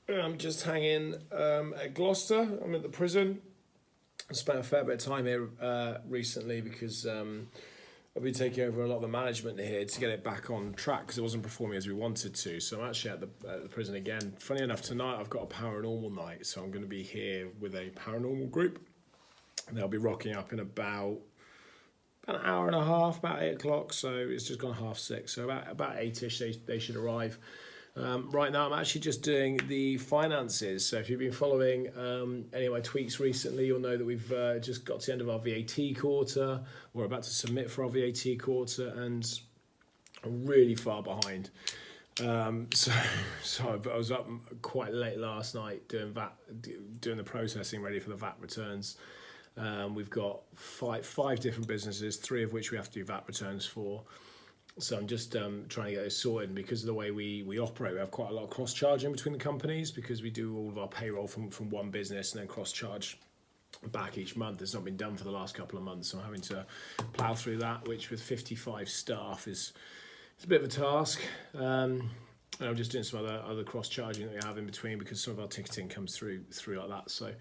I'm just hanging at Gloucester. I'm at the prison. I spent a fair bit of time here recently because I've been taking over a lot of the management here to get it back on track because it wasn't performing as we wanted to. So I'm actually at the prison again. Funny enough, tonight I've got a paranormal night, so I'm going to be here with a paranormal group. They'll be rocking up in about an hour and a half, about 8 o'clock. So it's just gone 6:30. So about 8ish they should arrive. Right now, I'm actually just doing the finances. So if you've been following any of my tweets recently, you'll know that we've just got to the end of our VAT quarter. We're about to submit for our VAT quarter, and I'm really far behind. So I was up quite late last night doing the processing ready for the VAT returns. We've got five different businesses, 3 of which we have to do VAT returns for. So I'm just trying to get this sorted, and because of the way we operate, we have quite a lot of cross-charging between the companies because we do all of our payroll from one business and then cross-charge back each month. It's not been done for the last couple of months, so I'm having to plough through that, which with 55 staff is a bit of a task. And I'm just doing some other cross-charging that we have in between because some of our ticketing comes through like that. So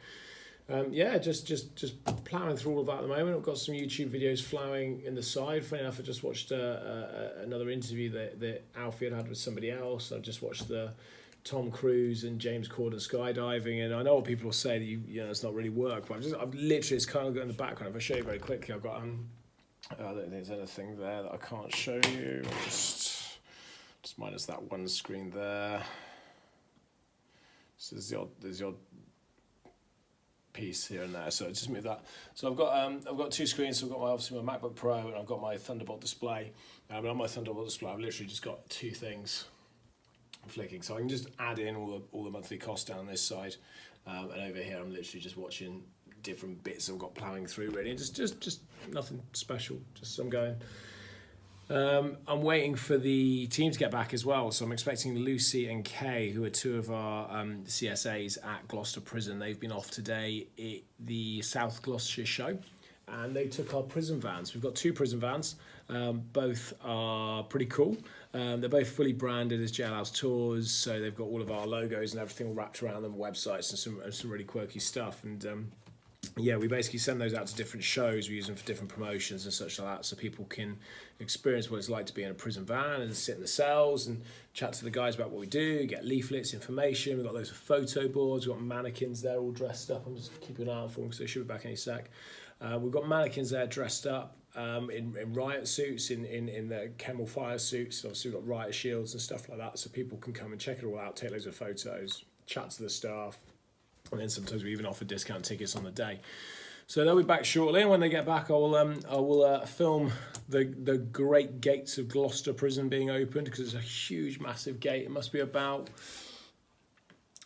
just ploughing through all of that at the moment. I've got some YouTube videos flowing in the side. Funny enough, I just watched another interview that Alfie had with somebody else. I've just watched the Tom Cruise and James Corden skydiving, and I know what people will say that you know it's not really work, but I've literally it's kind of got in the background. If I show you very quickly, I've got I don't think there's anything there that I can't show you. Just minus that one screen there. So there's the odd piece here and there, so just move that. So I've got 2 screens. So I've got obviously my MacBook Pro and I've got my Thunderbolt display. But on my Thunderbolt display, I've literally just got 2 things flicking, so I can just add in all the monthly costs down this side, and over here I'm literally just watching different bits I've got ploughing through. Really, just nothing special. Just I'm going. I'm waiting for the team to get back as well, so I'm expecting Lucy and Kay, who are 2 of our CSAs at Gloucester Prison. They've been off today at the South Gloucestershire show, and they took our prison vans. We've got 2 prison vans. Both are pretty cool. They're both fully branded as Jailhouse Tours, so they've got all of our logos and everything all wrapped around them, websites and some really quirky stuff. And yeah, we basically send those out to different shows. We use them for different promotions and such like that, so people can experience what it's like to be in a prison van and sit in the cells and chat to the guys about what we do, get leaflets, information. We've got loads of photo boards. We've got mannequins there all dressed up. I'm just keeping an eye on for them because they should be back any sec. We've got mannequins there dressed up in riot suits, in the Camel fire suits. Obviously we've got riot shields and stuff like that, so people can come and check it all out, take loads of photos, chat to the staff. And then sometimes we even offer discount tickets on the day. So they'll be back shortly, and when they get back, I will film the great gates of Gloucester Prison being opened, because it's a huge, massive gate. It must be about,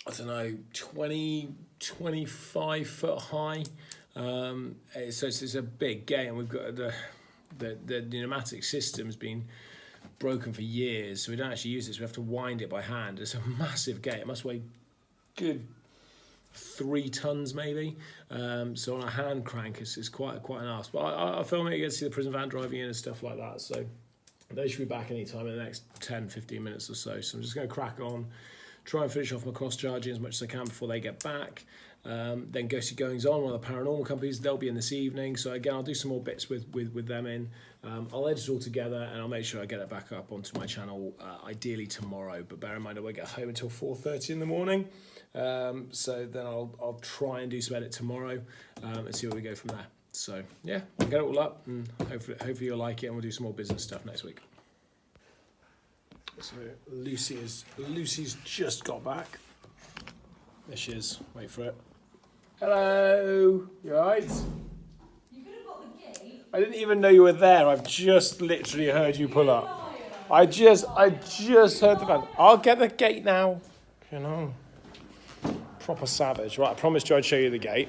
I don't know, 25 foot high. So it's a big gate, and we've got the pneumatic system has been broken for years, so we don't actually use it. So we have to wind it by hand. It's a massive gate. It must weigh good 3 tons maybe, so on a hand crank it's quite an ask. But I'll film it. You get to see the prison van driving in and stuff like that, so they should be back any time in the next 10-15 minutes or so. So I'm just going to crack on, try and finish off my cross charging as much as I can before they get back. Then go see Goings On, one of the paranormal companies. They'll be in this evening, so again I'll do some more bits with them in. I'll edit it all together and I'll make sure I get it back up onto my channel ideally tomorrow, but bear in mind I won't get home until 4:30 in the morning. So then I'll try and do some edit tomorrow and see where we go from there. So yeah, I'll get it all up, and hopefully you'll like it, and we'll do some more business stuff next week. So Lucy's just got back. There she is. Wait for it. Hello. You alright? You could have got the gate. I didn't even know you were there. I've just literally heard you pull up. I just heard the van. I'll get the gate now. You know. Proper savage. Right, I promised you I'd show you the gate.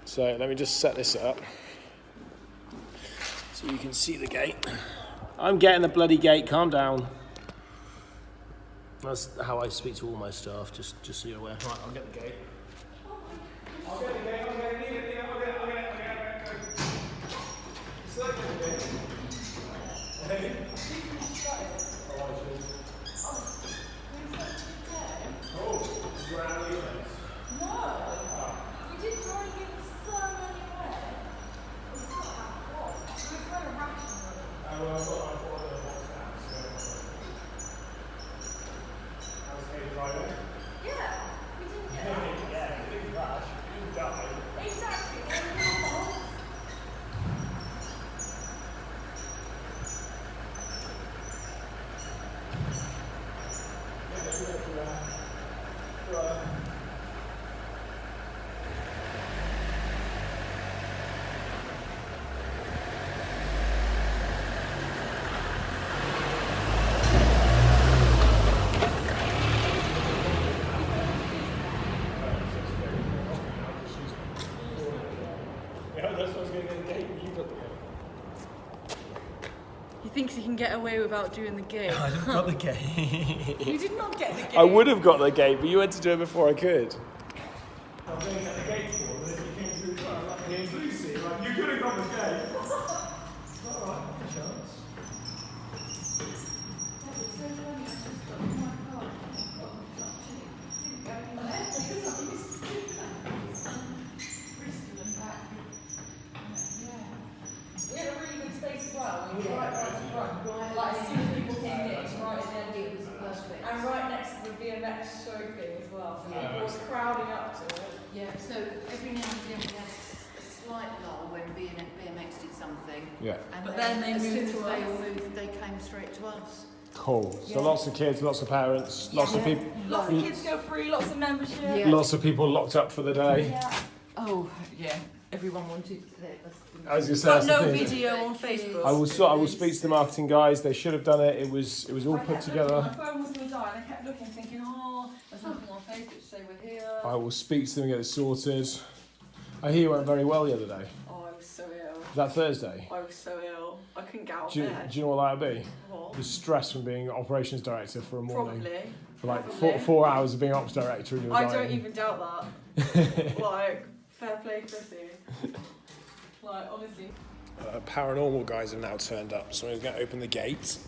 So let me just set this up so you can see the gate. I'm getting the bloody gate, calm down. That's how I speak to all my staff, just so you're aware. Right, I'll get the gate. I'll get the gate, I'll get it. Still get the gate. Hey. Oh. No. We did try and give so many away. We still have one. We were trying to ration them. Yeah. We didn't get that. Exactly. They were little bottles. He thinks he can get away without doing the gate. I haven't got the gate. You did not get the gate. I would have got the gate, but you had to do it before I could. I'm going to get the gate for them, and if you came through the front, like an Lucy, like, you could have got the gate. Alright, a chance. We had a really good space as well. We were right at the front. Like as soon as people came in, right at the end, it was perfect. And right next to the BMX show thing as well. So people was crowding up to it. Yeah, so every now and then we had a slight lull when BMX did something. Yeah. And But then they as moved soon as to they us. all moved, they came straight to us. Cool. So lots of kids, lots of parents, lots of people, Lots of kids go free, lots of membership. Yeah. lots of people locked up for the day. Yeah. Oh, yeah. Everyone wanted to. I was going to say, Got that's the no thing. video on Facebook. I will speak to the marketing guys. They should have done it. It was all I put kept together. looking, my phone was going to die, and I kept looking, thinking, oh, there's nothing on Facebook to say we're here. I will speak to them and get it sorted. I hear you went very well the other day. Oh, I was so ill. Was that Thursday? I was so ill. I couldn't get out of Do you bed. know what that would be? What? The stress from being operations director for a morning. Probably. For like Probably. four hours of being ops director and you're I dying. don't even doubt that. Like, fair play, Chrissy. Like, honestly. Paranormal guys have now turned up, so I'm going to open the gate.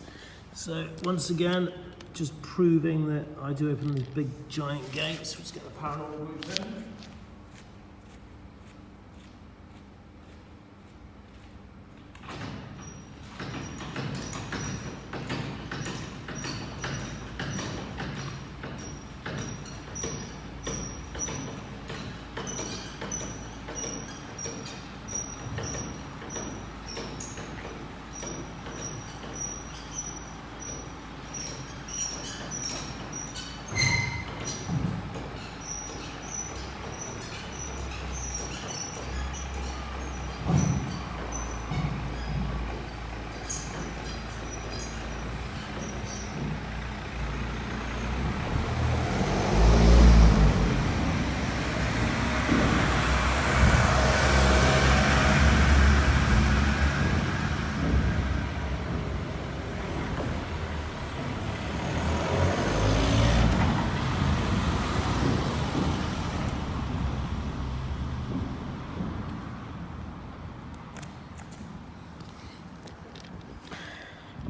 So once again, just proving that I do open these big giant gates. Let's get the paranormal group in.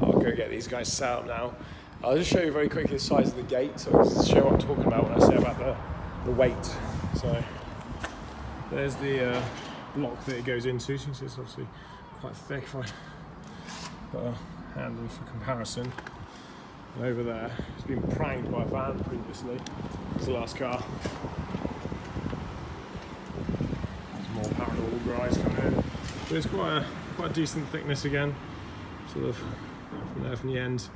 I'll go get these guys set up now. I'll just show you very quickly the size of the gate so I can show what I'm talking about when I say about the weight. So there's the block that it goes into. So it's obviously quite thick. If I put a handle for comparison. And over there, it's been pranged by a van previously. It's the last car. There's more paranormal guys coming in. But it's quite a decent thickness again. Sort of from there from the end.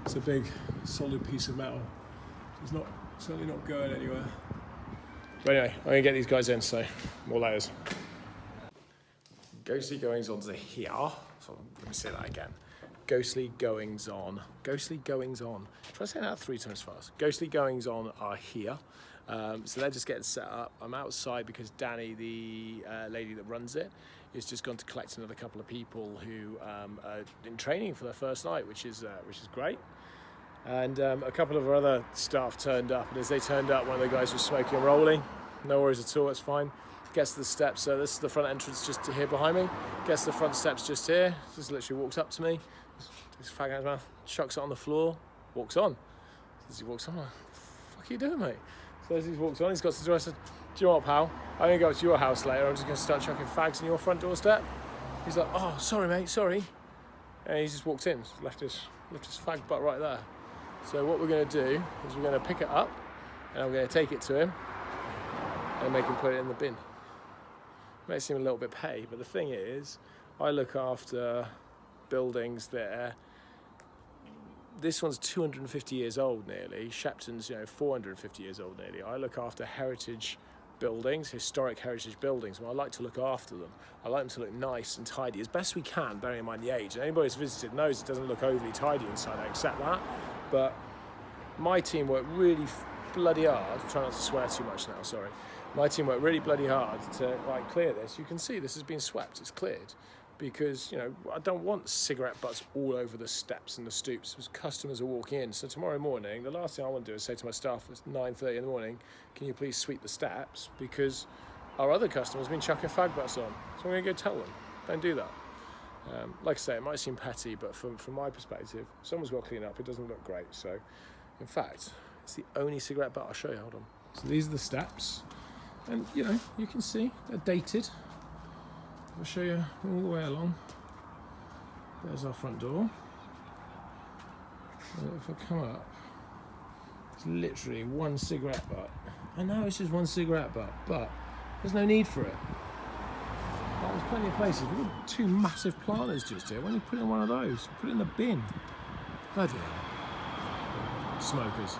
It's a big solid piece of metal. It's not certainly not going anywhere. But anyway, I'm gonna get these guys in, so more layers. Ghostly goings on here. So let me say that again. Ghostly goings on. Ghostly goings on. Try saying that 3 times fast. Ghostly goings on are here. So they're just getting set up. I'm outside because Danny, the lady that runs it, is just gone to collect another couple of people who are in training for their first night, which is great. And a couple of our other staff turned up, and as they turned up, one of the guys was smoking and rolling. No worries at all, it's fine. Gets to the steps, so this is the front entrance just here behind me. Gets to the front steps just here, just literally walks up to me, takes a fag out of his mouth, chucks it on the floor, walks on. As he walks on, I'm like, what the fuck are you doing, mate? So as he walks on, he's got to do. I said, "Do you know what, pal? I'm gonna go to your house later. I'm just gonna start chucking fags on your front doorstep." He's like, "Oh, sorry, mate, sorry." And he just walked in, left his fag butt right there. So what we're gonna do is we're gonna pick it up, and I'm gonna take it to him, and make him put it in the bin. May seem a little bit petty, but the thing is, I look after buildings there. This one's 250 years old nearly. Shepton's, 450 years old nearly. I look after heritage buildings, historic heritage buildings, and I like to look after them. I like them to look nice and tidy as best we can, bearing in mind the age. And anybody who's visited knows it doesn't look overly tidy inside, I accept that. But my team work really bloody hard. Try not to swear too much now, sorry. My team worked really bloody hard to clear this. You can see this has been swept, it's cleared. Because, I don't want cigarette butts all over the steps and the stoops because customers are walking in. So tomorrow morning, the last thing I want to do is say to my staff, it's 9:30 in the morning, can you please sweep the steps? Because our other customers have been chucking fag butts on. So I'm going to go tell them, don't do that. Like I say, it might seem petty, but from my perspective, someone's got to clean up. It doesn't look great. So, in fact, it's the only cigarette butt. I'll show you, hold on. So these are the steps. And, you can see they're dated. I'll show you all the way along. There's our front door. And if I come up, it's literally one cigarette butt. I know it's just one cigarette butt, but there's no need for it. There's plenty of places. We've got 2 massive planters just here. Why don't you put it in one of those? Put it in the bin. Bloody hell. Smokers.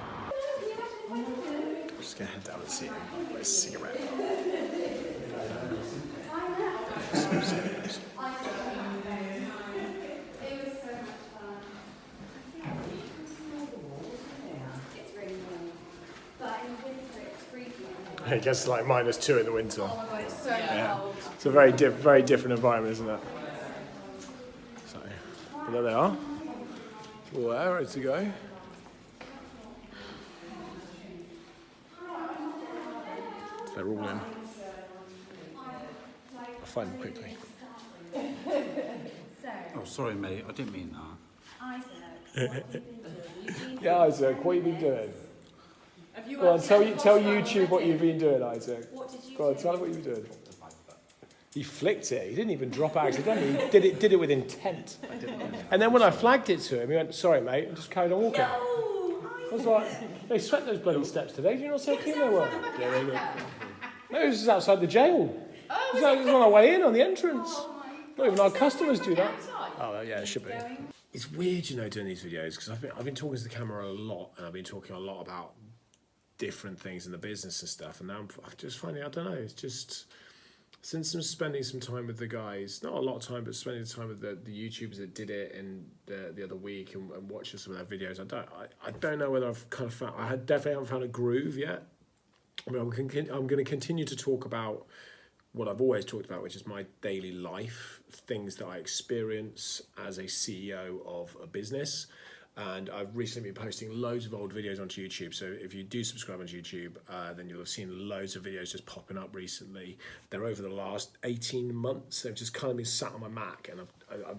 I'm just going to head down and see where's a cigarette butt. It gets like -2 in the winter. Oh my god, it's so cold. It's a very different environment, isn't it? So, but there they are. All there, ready to go. So they're all in. I'll find them quickly. Oh, sorry, mate. I didn't mean that. Yeah, Isaac, what have you been doing? Go on, tell YouTube what you've been doing, Isaac. Go on, tell them what you've been doing. He flicked it. He didn't even drop it accidentally. He did it with intent. And then when I flagged it to him, he went, "Sorry, mate," and just carried on walking. I was like, they swept those bloody steps today. Do you not see how clean they were? Yeah, they were. No, it was outside the jail. It was on our way in, on the entrance. Not even our customers do that. Oh, yeah, it should be. It's weird, doing these videos, because I've been talking to the camera a lot, and I've been talking a lot about different things in the business and stuff, and now I'm just finding, I don't know, it's just, since I'm spending some time with the guys, not a lot of time, but spending time with the YouTubers that did it in the other week and watching some of their videos, I don't know whether I've kind of found, definitely haven't found a groove yet. I mean, I'm going to continue to talk about what I've always talked about, which is my daily life, things that I experience as a CEO of a business. And I've recently been posting loads of old videos onto YouTube. So if you do subscribe on YouTube, then you'll have seen loads of videos just popping up recently. They're over the last 18 months. They've just kind of been sat on my Mac, and I've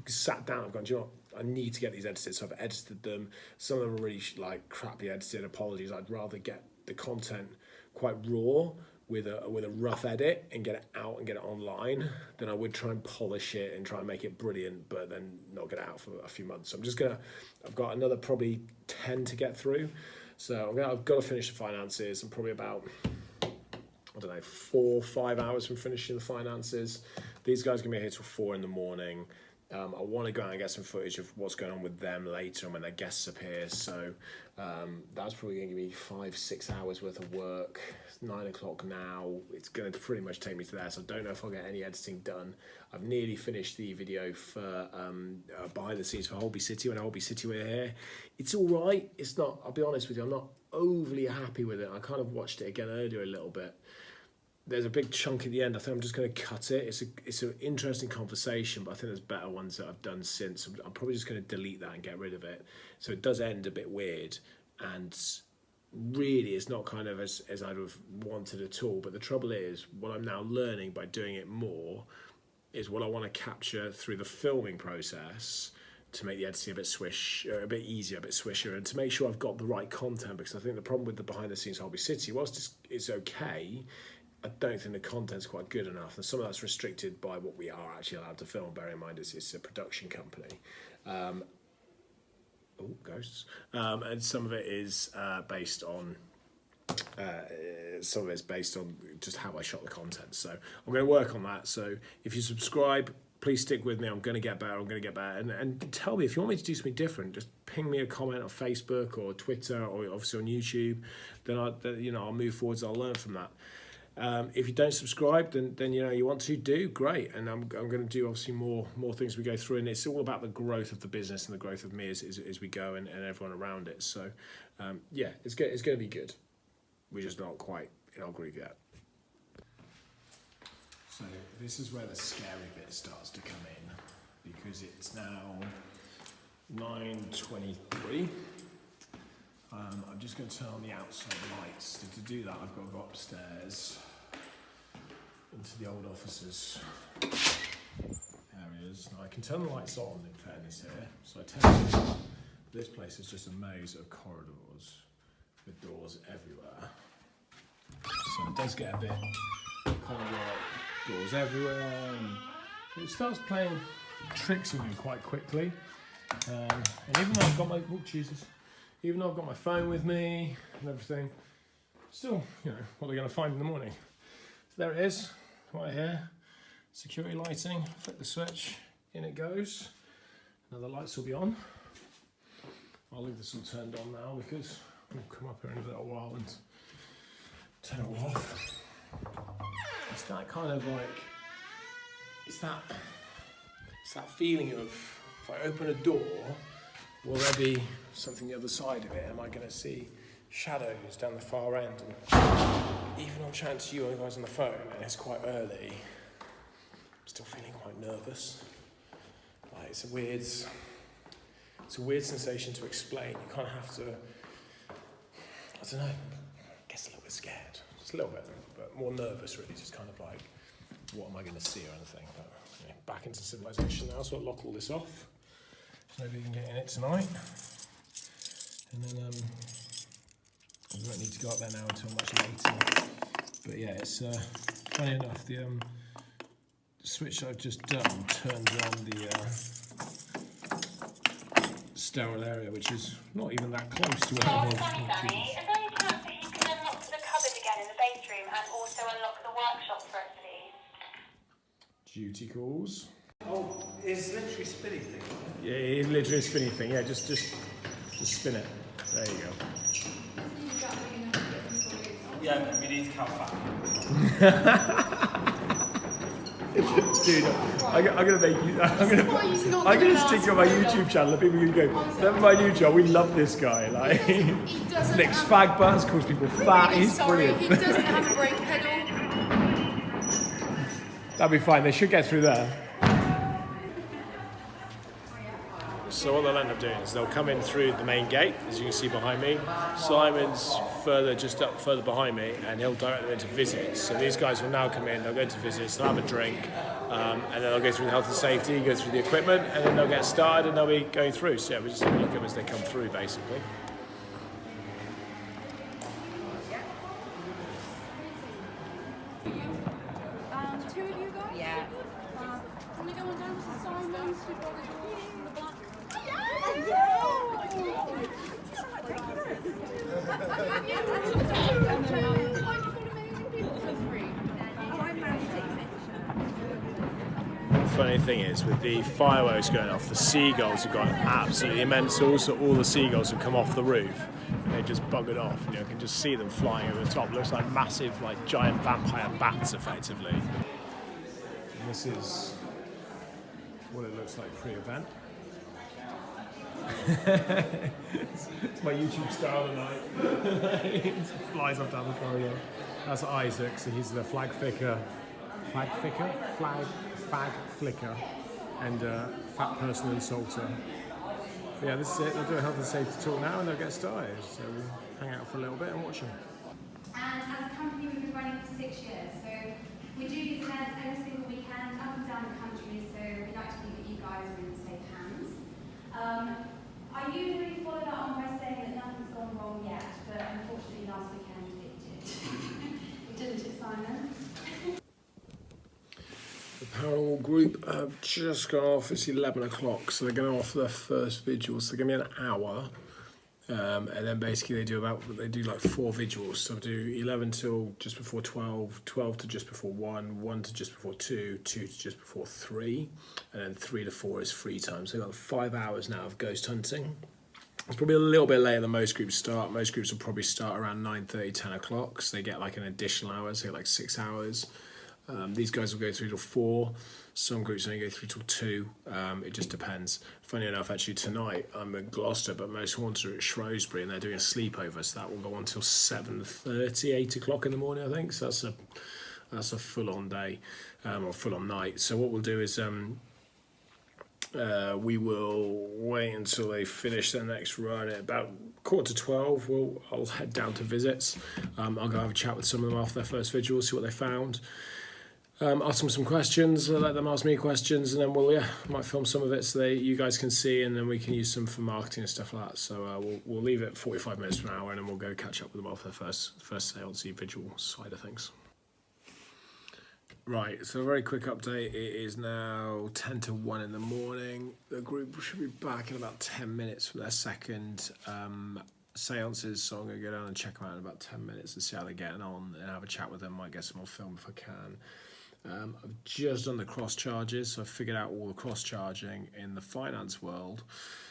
sat down. I've gone, do you know what? I need to get these edited. So I've edited them. Some of them are really crappily edited. Apologies. I'd rather get the content quite raw with a rough edit and get it out and get it online, then I would try and polish it and try and make it brilliant, but then not get it out for a few months. So I've got another probably 10 to get through. So I've got to finish the finances. I'm probably about, 4 or 5 hours from finishing the finances. These guys are going to be here till 4 in the morning. I want to go out and get some footage of what's going on with them later and when their guests appear. So that's probably going to give me 5-6 hours worth of work. It's 9 o'clock now. It's going to pretty much take me to there. So I don't know if I'll get any editing done. I've nearly finished the video for behind the scenes for Holby City when Holby City were here. It's all right. It's not, I'll be honest with you, I'm not overly happy with it. I kind of watched it again earlier a little bit. There's a big chunk at the end. I think I'm just going to cut it. It's an interesting conversation, but I think there's better ones that I've done since. I'm probably just going to delete that and get rid of it. So it does end a bit weird, and really it's not kind of as I'd have wanted at all. But the trouble is, what I'm now learning by doing it more is what I want to capture through the filming process to make the editing a bit a bit easier, a bit swisher, and to make sure I've got the right content, because I think the problem with the behind the scenes Holby City, whilst it's okay, I don't think the content's quite good enough, and some of that's restricted by what we are actually allowed to film. Bear in mind it's a production company. Ghosts. And some of it is based on just how I shot the content. So I'm going to work on that. So if you subscribe, please stick with me. I'm going to get better. And tell me if you want me to do something different. Just ping me a comment on Facebook or Twitter, or obviously on YouTube. Then I'll move forwards. I'll learn from that. If you don't subscribe, then you want to do great, and I'm going to do obviously more things we go through, and it's all about the growth of the business and the growth of me as we go, and everyone around it. So it's going to be good. We're just not quite in our groove yet. So this is where the scary bit starts to come in, because it's now 9:23. I'm just going to turn on the outside lights. To do that, I've got to go upstairs into the old offices areas. Now I can turn the lights on, in fairness here. So I turn it. This place is just a maze of corridors with doors everywhere. So it does get a bit kind of like doors everywhere, and it starts playing tricks on you quite quickly. And even though I've got even though I've got my phone with me and everything, still, what are they going to find in the morning? So there it is, right here. Security lighting, flick the switch, in it goes. Now the lights will be on. I'll leave this all turned on now, because we'll come up here in a little while and turn it all off. It's that kind of like, it's that feeling of, if I open a door, will there be something the other side of it? Am I going to see shadows down the far end? And even though I'm chatting to you guys on the phone and it's quite early, I'm still feeling quite nervous. Like it's a weird sensation to explain. You kind of have to, I don't know, I guess a little bit scared. Just a little bit, but more nervous really, just kind of like, what am I going to see or anything? But back into civilization now, so I'll lock all this off. Nobody can get in it tonight, and then we won't need to go up there now until much later. But yeah, it's funny enough, the switch I've just done turned on the sterile area, which is not even that close to where I was. Is there any chance that you can unlock the cupboard again in the base room and also unlock the workshop for us, please? Duty calls. Oh, it's literally spinning thing. Yeah, it's literally a spinny thing. Yeah, just spin it. There you go. Yeah, we need to count back. Dude, I'm gonna make you. I'm gonna stick you on my YouTube channel, and people can go, "Never mind you, John. We love this guy. Like, he licks fag butts, calls people fat. He's brilliant." He doesn't have a brake pedal. That'll be fine. They should get through there. So what they'll end up doing is they'll come in through the main gate, as you can see behind me. Simon's further behind me, and he'll direct them into visits. So these guys will now come in, they'll go into visits, they'll have a drink, and then they'll go through the health and safety, go through the equipment, and then they'll get started and they'll be going through. So yeah, we just have a look at them as they come through, basically. Two of you guys? Yeah. Can we go on down to Simon's? We've got the doors in the back. Funny thing is, with the fireworks going off, the seagulls have gone absolutely mental. So all the seagulls have come off the roof and they just buggered off. You can just see them flying over the top. It looks like massive, like giant vampire bats, effectively. And this is what it looks like pre-event. It's my YouTube star tonight. It flies off down the corridor. That's Isaac, so he's the flag flicker, and fat person insulter. But yeah, this is it. They'll do a health and safety talk now, and they'll get started. So we'll hang out for a little bit and watch them. And as a company, we've been running for 6 years. So we do these events every single weekend up and down the country. So we'd like to think that you guys are in safe hands. I usually follow that on by saying that nothing's gone wrong yet, but unfortunately last weekend it did. Didn't it, Simon? The Paranormal group have just gone off. It's 11 o'clock, so they're going off their first vigil. So they're going to be an hour, and then basically they do like 4 vigils. So they do 11 till just before 12, 12 to just before 1, 1 to just before 2, 2 to just before 3, and then 3 to 4 is free time. So they've got 5 hours now of ghost hunting. It's probably a little bit later than most groups start. Most groups will probably start around 9:30, 10 o'clock, so they get like an additional hour, so they get like 6 hours. These guys will go through till 4. Some groups only go through till 2. It just depends. Funny enough, actually tonight I'm at Gloucester, but most haunts are at Shrewsbury, and they're doing a sleepover, so that will go on till 7:30, 8 o'clock in the morning, I think. So that's a full-on day, or full-on night. So what we'll do is we will wait until they finish their next run at about 11:45. I'll head down to visits. I'll go have a chat with some of them after their first vigil, see what they found. Ask them some questions, let them ask me questions, and then might film some of it so you guys can see, and then we can use some for marketing and stuff like that. So we'll leave it 45 minutes to an hour, and then we'll go catch up with them after their first seance vigil side of things. Right, so a very quick update. It is now 10 to 1 in the morning. The group should be back in about 10 minutes from their second seances, so I'm going to go down and check them out in about 10 minutes and see how they're getting on and have a chat with them. Might get some more film if I can. I've just done the cross charges, so I've figured out all the cross charging in the finance world.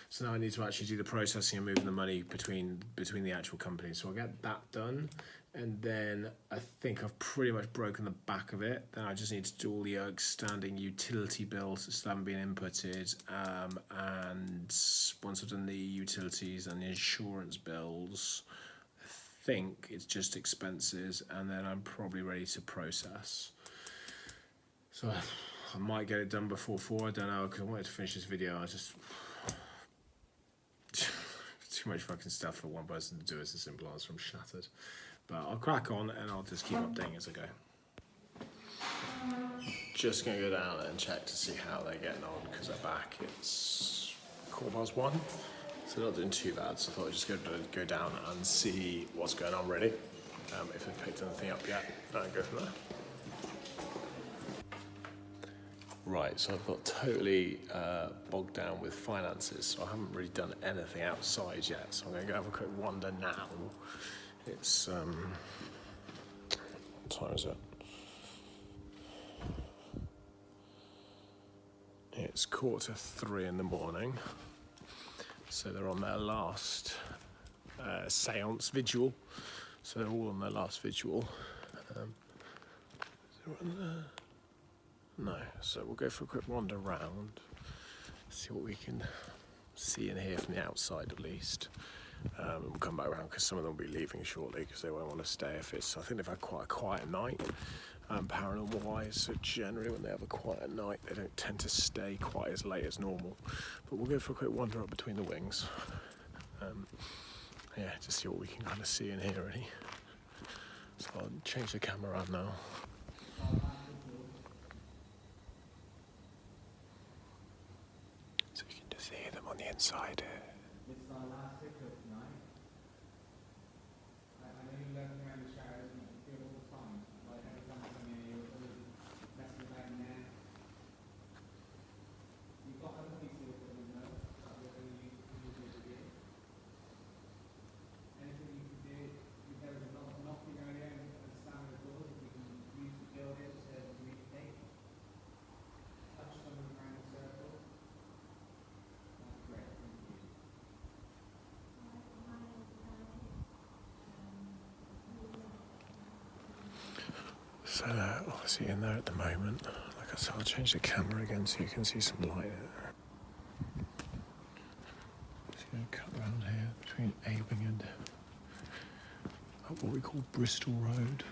So now I need to actually do the processing and moving the money between the actual companies. So I'll get that done, and then I think I've pretty much broken the back of it. Then I just need to do all the outstanding utility bills that still haven't been inputted, and once I've done the utilities and the insurance bills, I think it's just expenses, and then I'm probably ready to process. So I might get it done before 4, I don't know, because I wanted to finish this video. I just too much fucking stuff for one person to do. It's as simple as I'm shattered. But I'll crack on and I'll just keep updating as I go. Just gonna go down and check to see how they're getting on, because they're back. It's 1:15, so they're not doing too bad. So I thought I'd just go down and see what's going on really. If they've picked anything up yet, and go from there. Right, so I've got totally bogged down with finances, so I haven't really done anything outside yet. So I'm going to go have a quick wander now. It's what time is it? It's 2:45 in the morning. So they're on their last seance vigil. So they're all on their last vigil. No, so we'll go for a quick wander around, see what we can see and hear from the outside at least. And we'll come back around because some of them will be leaving shortly because they won't want to stay if it's. I think they've had quite a quiet night, paranormal wise. So generally, when they have a quiet night, they don't tend to stay quite as late as normal. But we'll go for a quick wander up between the wings. To see what we can kind of see and hear really. So I'll change the camera around now. So you can just hear them on the inside here. It's our last pickup tonight. I know you left me around the showers and you feel all the time. Like every time I come in, you're always messing about in there. You've got other pieces of equipment though, that we're going to use to do. Anything you can do, if there was a lot of knocking earlier and slamming the doors, if we can use the building to communicate. Touch some of them around the circle. That's great, thank you. So obviously in there at the moment, like I said, I'll change the camera again so you can see some light. Just going to cut around here between Aislin and up what we call Bristol Road.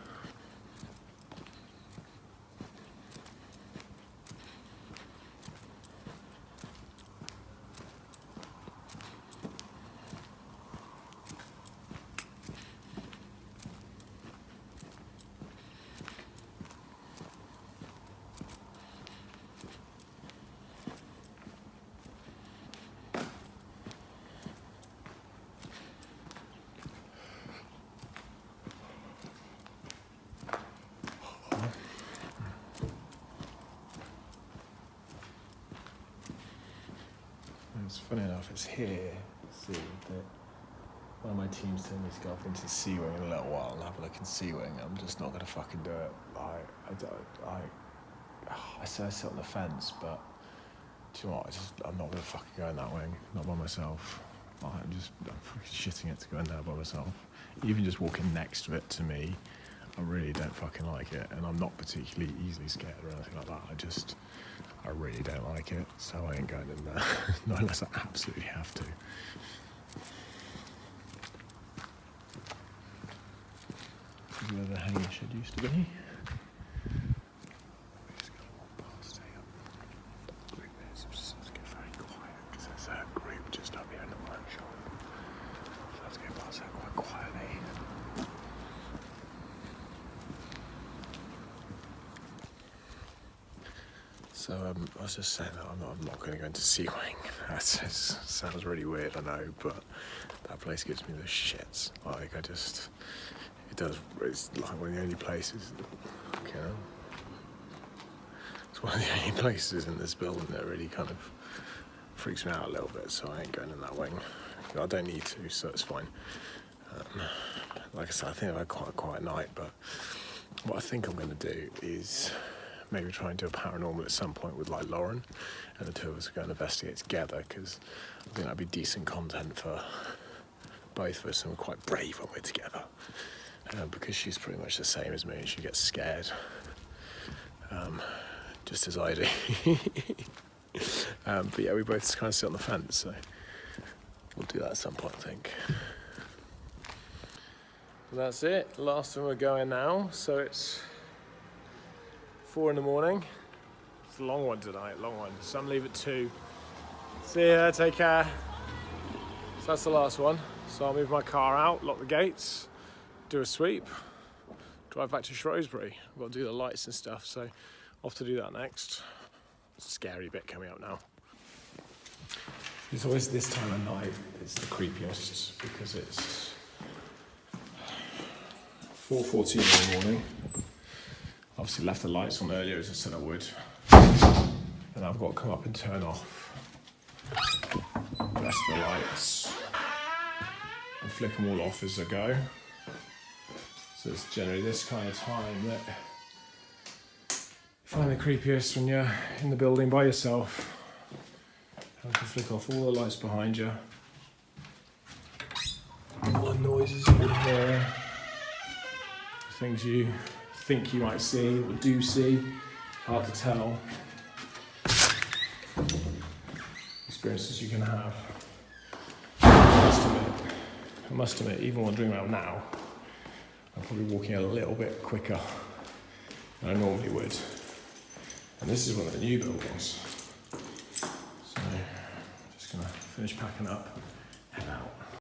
funny enough, it's here. See, that one of my team's telling me to go up into the C wing in a little while and have a look in C wing. I'm just not gonna fucking do it. I say I sit on the fence, but do you know what? I'm not gonna fucking go in that wing, not by myself. I'm fucking shitting it to go in there by myself. Even just walking next to it, to me, I really don't fucking like it, and I'm not particularly easily scared or anything like that. I really don't like it, so I ain't going in there, not unless I absolutely have to. This is where the hanging shed used to be. So I was just saying that I'm not going to go into C Wing. That sounds really weird, I know, but that place gives me the shits. Like, it does. It's like one of the only places, it's one of the only places in this building that really kind of freaks me out a little bit, so I ain't going in that wing. I don't need to, so it's fine. Like I said, I think I've had quite a quiet night, but what I think I'm going to do is maybe try and do a paranormal at some point with like Lauren, and the two of us are going to investigate together, because I think that'd be decent content for both of us, and we're quite brave when we're together, because she's pretty much the same as me and she gets scared, just as I do. But yeah, we both just kind of sit on the fence, so we'll do that at some point, I think. That's it, last time we're going now, so it's 4 in the morning. It's a long one tonight, long one. Some leave at 2. See ya, take care. So that's the last one. So I'll move my car out, lock the gates, do a sweep, drive back to Shrewsbury. I've got to do the lights and stuff, so off to do that next. Scary bit coming up now. It's always this time of night, it's the creepiest, because it's 4:14 in the morning. Obviously left the lights on earlier, as I said I would. And I've got to come up and turn off the rest of the lights and flick them all off as I go. So it's generally this kind of time that you find the creepiest, when you're in the building by yourself. You can flick off all the lights behind you. All the noises you can hear. Things you think you might see or do see, hard to tell. Experiences you can have. I must admit, even wandering around now, I'm probably walking a little bit quicker than I normally would. And this is one of the new buildings. So I'm just gonna finish packing up.